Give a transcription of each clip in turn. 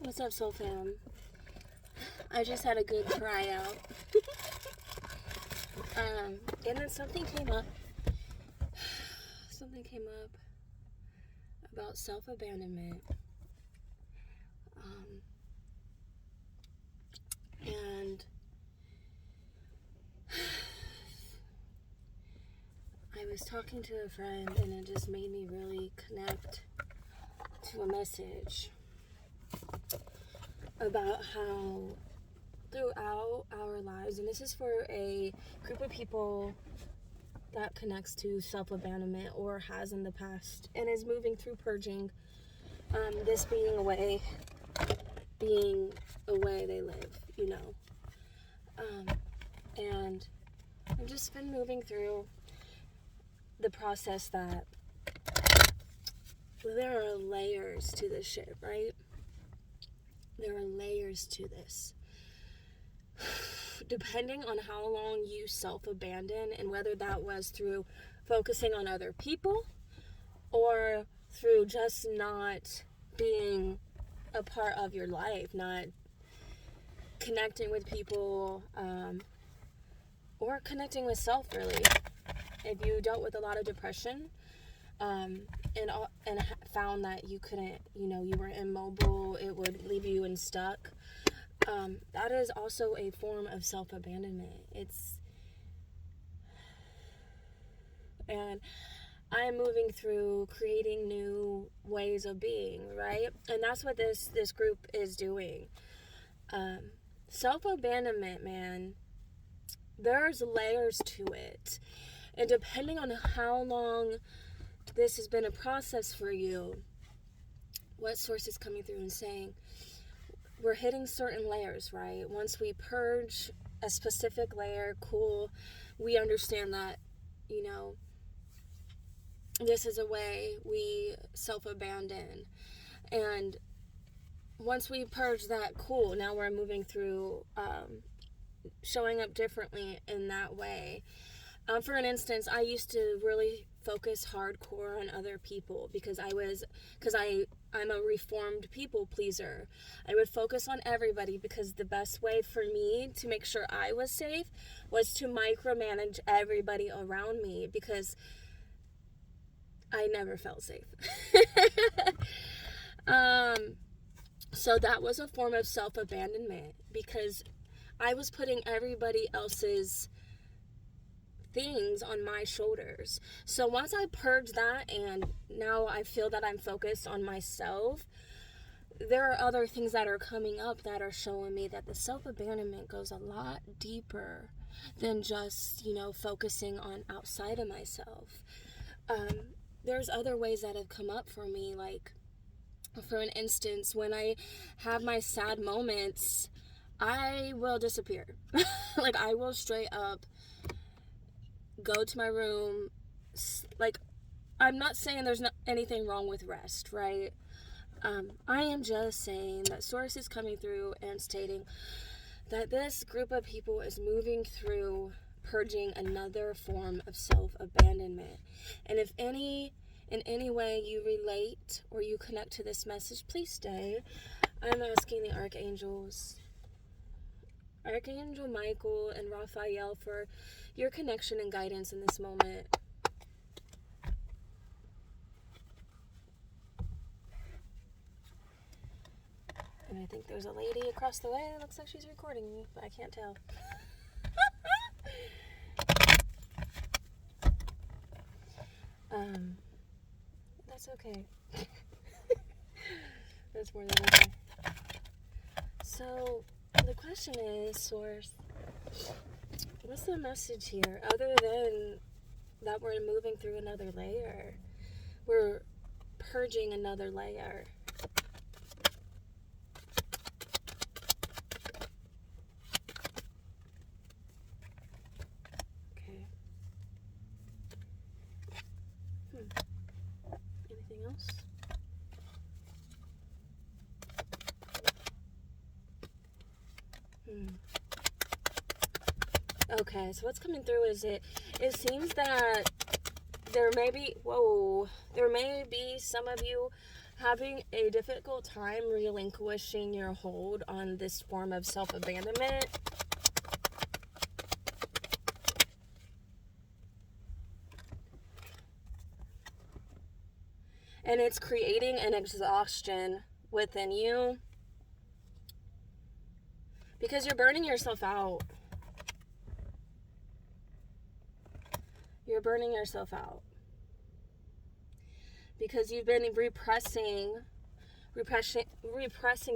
What's up, Soul Fam? I just had a good cry out. And then something came up. Something came up about self-abandonment. And I was talking to a friend, and it just made me really connect to a message about how throughout our lives, and this is for a group of people that connects to self-abandonment or has in the past and is moving through purging, this being a way they live, you know. And I've just been moving through the process that there are layers to this shit, right? There are layers to this. Depending on how long you self-abandon, and whether that was through focusing on other people or through just not being a part of your life, not connecting with people, or connecting with self, really. If you dealt with a lot of depression, and found that you couldn't, you were immobile, it would leave you in stuck, that is also a form of self-abandonment. And I'm moving through creating new ways of being, right? And that's what this group is doing. Self-abandonment, man, there's layers to it. And depending on how long this has been a process for you, what source is coming through and saying, we're hitting certain layers, right? Once we purge a specific layer, cool, we understand that, this is a way we self-abandon. And once we purge that, cool, now we're moving through showing up differently in that way. For an instance, I used to really focus hardcore on other people because I'm a reformed people pleaser. I would focus on everybody because the best way for me to make sure I was safe was to micromanage everybody around me, because I never felt safe. So that was a form of self-abandonment, because I was putting everybody else's things on my shoulders. So once I purge that, and now I feel that I'm focused on myself, there are other things that are coming up that are showing me that the self-abandonment goes a lot deeper than just, focusing on outside of myself. There's other ways that have come up for me, like, for an instance, when I have my sad moments, I will disappear. Like, I will straight up go to my room. Like, I'm not saying there's not anything wrong with rest, right? I am just saying that source is coming through and stating that this group of people is moving through purging another form of self-abandonment. And if in any way you relate or you connect to this message, please stay. I'm asking the archangels, Archangel Michael and Raphael, for your connection and guidance in this moment. And I think there's a lady across the way that looks like she's recording me, but I can't tell. That's okay. That's more than okay. So, the question is, source, what's the message here, other than that we're moving through another layer? We're purging another layer. Okay. Anything else? Okay, so what's coming through is it seems that there may be some of you having a difficult time relinquishing your hold on this form of self-abandonment. And it's creating an exhaustion within you because you're burning yourself out. You're burning yourself out because you've been repressing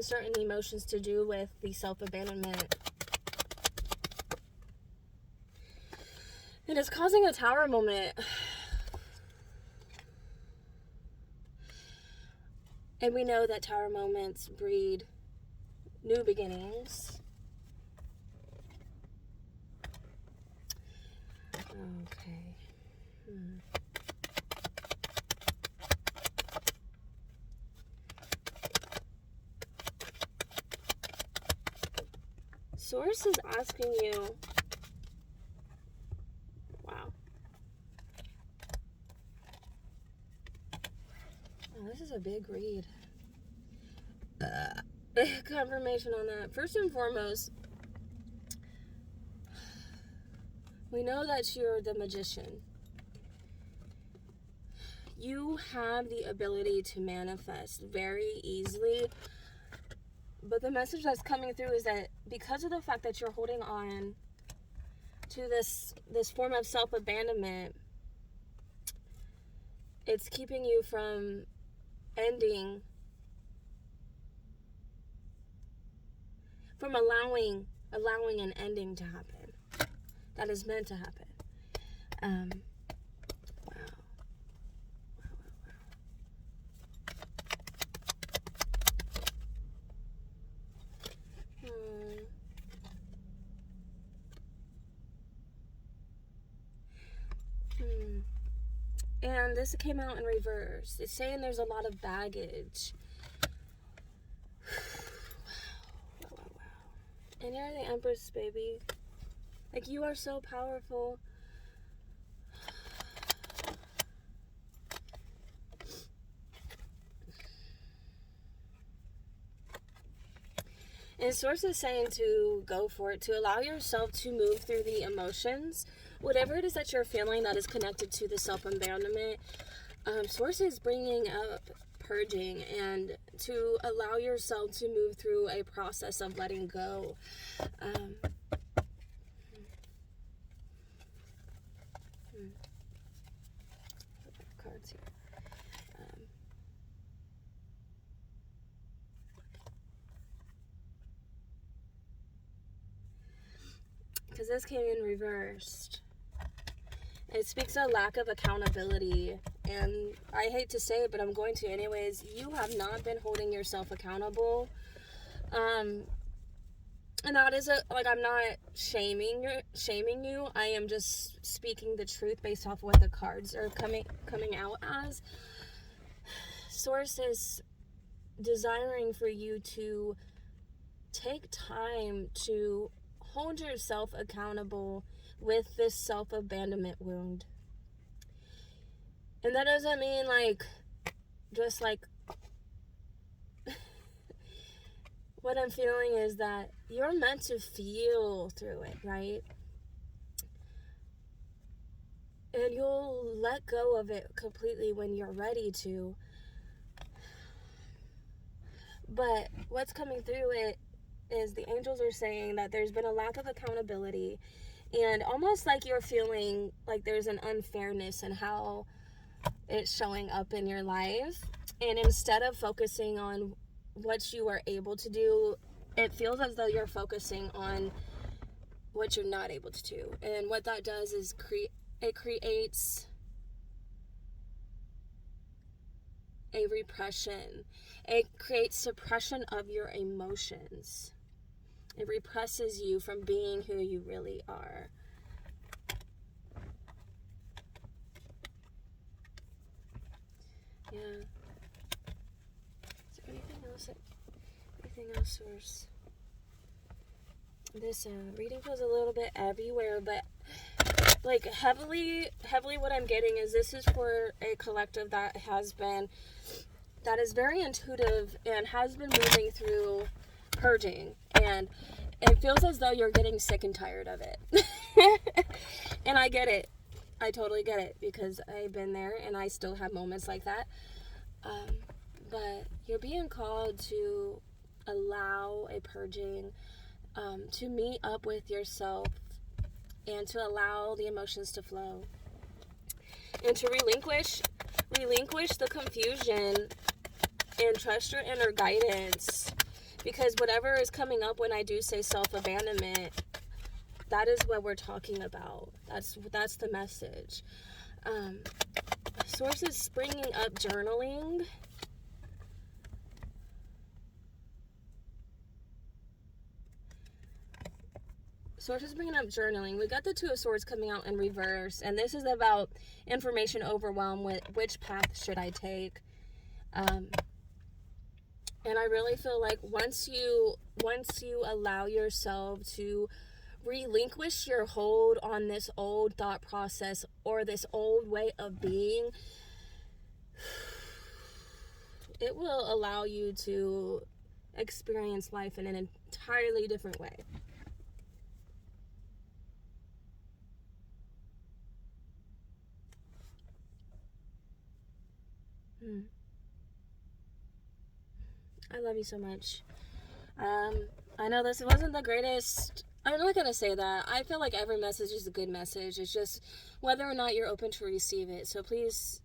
certain emotions to do with the self-abandonment. And it's causing a tower moment. And we know that tower moments breed new beginnings. Okay. Source is asking you, wow. Oh, this is a big read. Confirmation on that. First and foremost, we know that you're the magician. You have the ability to manifest very easily. But the message that's coming through is that because of the fact that you're holding on to this form of self-abandonment, it's keeping you from ending, from allowing an ending to happen that is meant to happen. And this came out in reverse. It's saying there's a lot of baggage. Wow. And you're the Empress, baby. Like, you are so powerful. And Source is saying to go for it, to allow yourself to move through the emotions. Whatever it is that you're feeling that is connected to the self-abandonment, Source is bringing up purging and to allow yourself to move through a process of letting go. Cards here. Because this came in reversed. It speaks of lack of accountability, and I hate to say it, but I'm going to anyways. You have not been holding yourself accountable, and that is I'm not shaming you. I am just speaking the truth based off what the cards are coming out as. Source is desiring for you to take time to hold yourself accountable with this self-abandonment wound. And that doesn't mean just what I'm feeling is that you're meant to feel through it, right? And you'll let go of it completely when you're ready to. But what's coming through it is the angels are saying that there's been a lack of accountability, and almost like you're feeling like there's an unfairness in how it's showing up in your life. And instead of focusing on what you are able to do, it feels as though you're focusing on what you're not able to do. And what that does is it creates a repression. It creates suppression of your emotions. It represses you from being who you really are. Yeah. Is there anything else, Source? This reading feels a little bit everywhere, but heavily what I'm getting is this is for a collective that has been that is very intuitive and has been moving through purging, and it feels as though you're getting sick and tired of it. And I get it. I totally get it, because I've been there and I still have moments like that. But you're being called to allow a purging, to meet up with yourself, and to allow the emotions to flow, and to relinquish the confusion and trust your inner guidance, because whatever is coming up when I do say self-abandonment, that is what we're talking about. That's the message. Sources springing up journaling. Sources bringing up journaling. We got the Two of Swords coming out in reverse, and this is about information overwhelm with which path should I take. And I really feel like once you allow yourself to relinquish your hold on this old thought process or this old way of being, it will allow you to experience life in an entirely different way. I love you so much. I know this wasn't the greatest. I'm not going to say that. I feel like every message is a good message. It's just whether or not you're open to receive it. So please,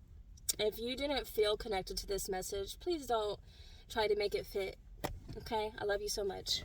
if you didn't feel connected to this message, please don't try to make it fit. Okay? I love you so much.